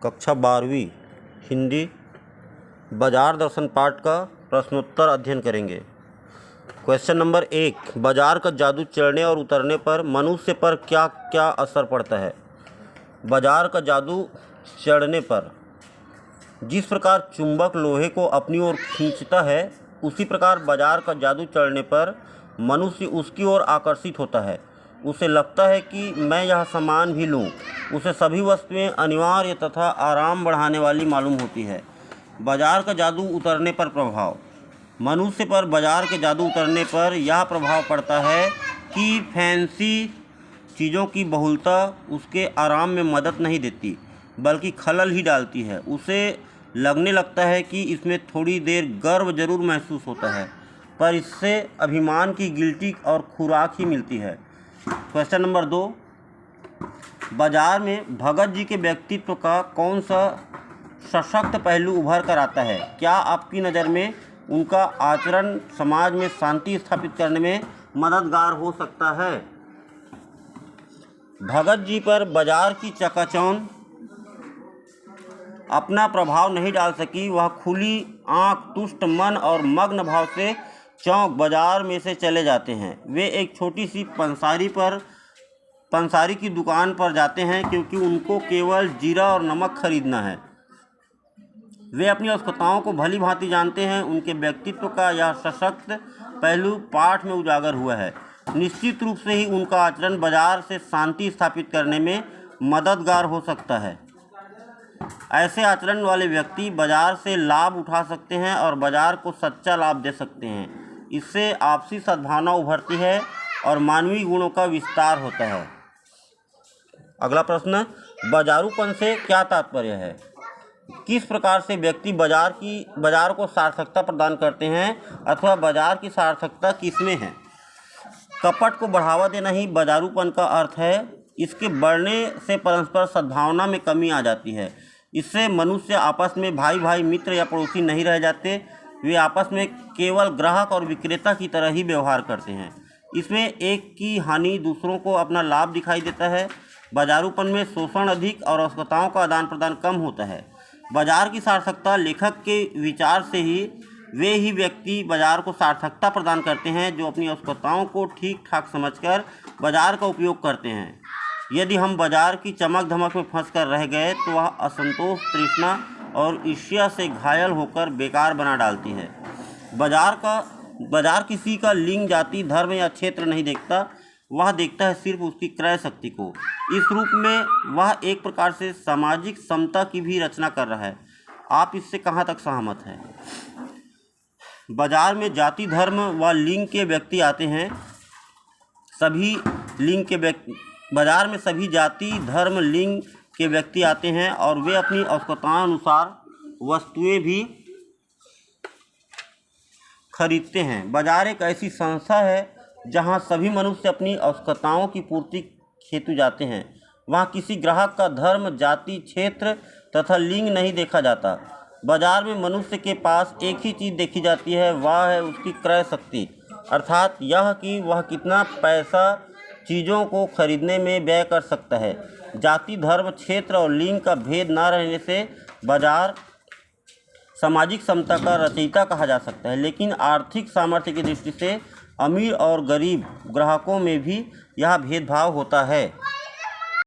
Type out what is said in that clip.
कक्षा 12वीं हिंदी बाजार दर्शन पाठ का प्रश्नोत्तर अध्ययन करेंगे। क्वेश्चन नंबर 1, बाजार का जादू चढ़ने और उतरने पर मनुष्य पर क्या क्या असर पड़ता है। बाजार का जादू चढ़ने पर जिस प्रकार चुंबक लोहे को अपनी ओर खींचता है, उसी प्रकार बाजार का जादू चढ़ने पर मनुष्य उसकी ओर आकर्षित होता है। उसे लगता है कि मैं यह सामान भी लूं। उसे सभी वस्तुएं अनिवार्य तथा आराम बढ़ाने वाली मालूम होती है। बाजार का जादू उतरने पर प्रभाव। मनुष्य पर बाजार के जादू उतरने पर यह प्रभाव पड़ता है कि फैंसी चीज़ों की बहुलता उसके आराम में मदद नहीं देती, बल्कि खलल ही डालती है। उसे लगने लगता है कि इसमें थोड़ी देर गर्व जरूर महसूस होता है, पर इससे अभिमान की गिल्टी और खुराक ही मिलती है। क्वेश्चन नंबर 2, बाजार में भगत जी के व्यक्तित्व का कौन सा सशक्त पहलू उभर कर आता है। क्या आपकी नज़र में उनका आचरण समाज में शांति स्थापित करने में मददगार हो सकता है। भगत जी पर बाजार की चकाचौंध अपना प्रभाव नहीं डाल सकी। वह खुली आंख, तुष्ट मन और मग्न भाव से चौक बाजार में से चले जाते हैं। वे एक छोटी सी पंसारी की दुकान पर जाते हैं, क्योंकि उनको केवल जीरा और नमक खरीदना है। वे अपनी आवश्यकताओं को भली भांति जानते हैं। उनके व्यक्तित्व का यह सशक्त पहलू पाठ में उजागर हुआ है। निश्चित रूप से ही उनका आचरण बाजार से शांति स्थापित करने में मददगार हो सकता है। ऐसे आचरण वाले व्यक्ति बाजार से लाभ उठा सकते हैं और बाजार को सच्चा लाभ दे सकते हैं। इससे आपसी सद्भावना उभरती है और मानवीय गुणों का विस्तार होता है। अगला प्रश्न, बाजारूपन से क्या तात्पर्य है। किस प्रकार से व्यक्ति बाजार को सार्थकता प्रदान करते हैं, अथवा बाजार की सार्थकता किसमें है। कपट को बढ़ावा देना ही बाजारूपन का अर्थ है। इसके बढ़ने से परस्पर सद्भावना में कमी आ जाती है। इससे मनुष्य आपस में भाई भाई, मित्र या पड़ोसी नहीं रह जाते। वे आपस में केवल ग्राहक और विक्रेता की तरह ही व्यवहार करते हैं। इसमें एक की हानि, दूसरों को अपना लाभ दिखाई देता है। बाजारूपन में शोषण अधिक और आवश्यकताओं का आदान प्रदान कम होता है। बाजार की सार्थकता लेखक के विचार से ही वे ही व्यक्ति बाजार को सार्थकता प्रदान करते हैं जो अपनी आवश्यकताओं को ठीक ठाक समझकर बाजार का उपयोग करते हैं। यदि हम बाजार की चमक धमक में फंस कर रह गए तो वह असंतोष, तृष्णा और ईर्ष्या से घायल होकर बेकार बना डालती है। बाजार किसी का लिंग, जाति, धर्म या क्षेत्र नहीं देखता। वह देखता है सिर्फ उसकी क्रय शक्ति को। इस रूप में वह एक प्रकार से सामाजिक समता की भी रचना कर रहा है। आप इससे कहाँ तक सहमत हैं। बाजार में जाति, धर्म व लिंग के व्यक्ति आते हैं। बाजार में सभी जाति, धर्म, लिंग के व्यक्ति आते हैं और वे अपनी आवश्यकताओं अनुसार वस्तुएं भी खरीदते हैं। बाजार एक ऐसी संस्था है जहां सभी मनुष्य अपनी आवश्यकताओं की पूर्ति हेतु जाते हैं। वहां किसी ग्राहक का धर्म, जाति, क्षेत्र तथा लिंग नहीं देखा जाता। बाजार में मनुष्य के पास एक ही चीज़ देखी जाती है, वह है उसकी क्रय शक्ति, अर्थात यह कि वह कितना पैसा चीज़ों को खरीदने में व्यय कर सकता है। जाति, धर्म, क्षेत्र और लिंग का भेद न रहने से बाजार सामाजिक समता का रचयिता कहा जा सकता है। लेकिन आर्थिक सामर्थ्य की दृष्टि से अमीर और गरीब ग्राहकों में भी यह भेदभाव होता है।